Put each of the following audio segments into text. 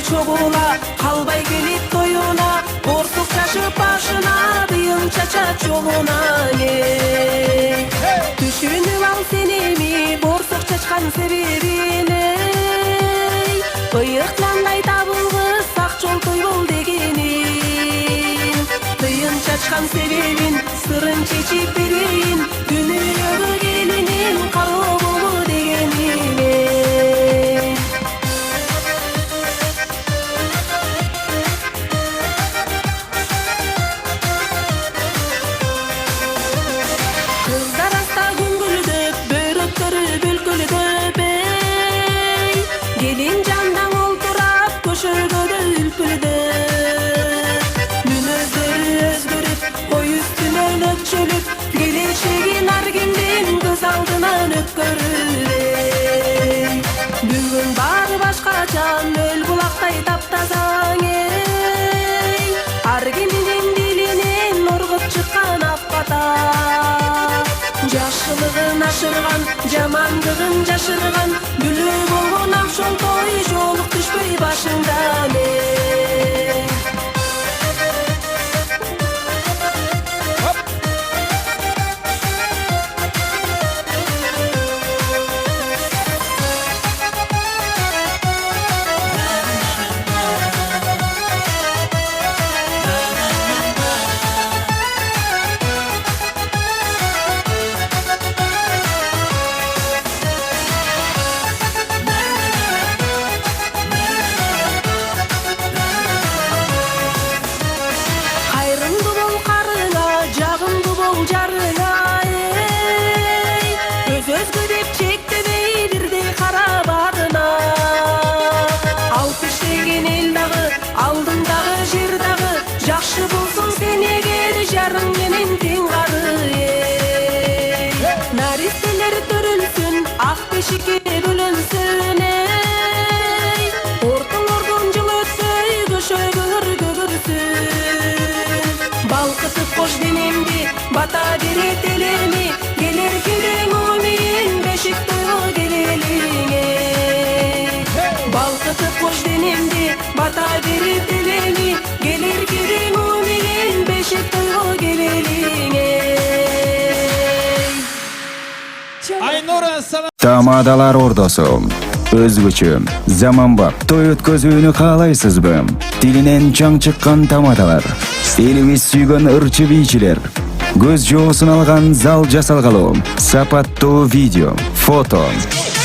чогула калбай келип тоюна, борсук чачып башына дыйын чачат жолуна. Түшүнүп ал сен эми борсук чачкан себебине, ыйыктандай табылгыс ак жол тойбол дегенин. Дыйын чачкан себебин сырын чечип берейин, дүйнөгө келинин кароо болу дегенине. Kızlar hasta güngülüdüp, böröktörü bülkülüdüp, gelin candan olturap, köşögödö ülpülüdüp. Münözleri özgürüp, koy üstüne nökçülüp, gelişegin argindin göz aldынан ötkörür. Бүгүн баары башкача, мөл булактай таптазаң ey. Аргинин дилинен оргуп чыккан аппата. Жакшылыгын ашырган, жамандыгын жашырган, бүлө болгон акшол той жолук түшпөй башыңда не. Кайрымды бол карыңа, жагымды бол жарыңа ey. Өзгө деп чектебей бирдей кара барына. Алып иштеген эл дагы, алдыңдагы жер дагы, жакшы болсун сен эгер жарың менен тең кары ey. Наристелер төрүлсүн, ак бешикке бөлүнсүн ey. Ортоңордон жыл өтпөй көшөгөр көгөрсүн. Балкытып кош денемди, бата берет элеми, келер керең умин бешик тойго келелиңе. Балкытып кош денемди, бата берет элеми, келер керең умин бешик тойго келелиңе. Айнура салам. Тамадалар ордосу. Өзгөчө, заманбап той өткөзүүнү каалайсызбы? Тилинен чаң чыккан тамадалар. Элибиз сүйгөн ырчы бийчилер. Көз жоосун алган зал жасалгалуу. Сапаттуу видео, фото.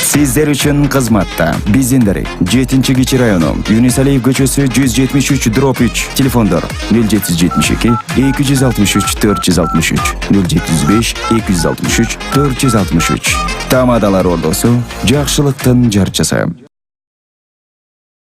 Сиздер үчүн кызматта. Биздин 7-Кичи району, Юнисалиев көчөсү 173/3. Телефондор 0772 263 463 075 263 463. Тамадалар ордосу, жакшылыктын жарчысы.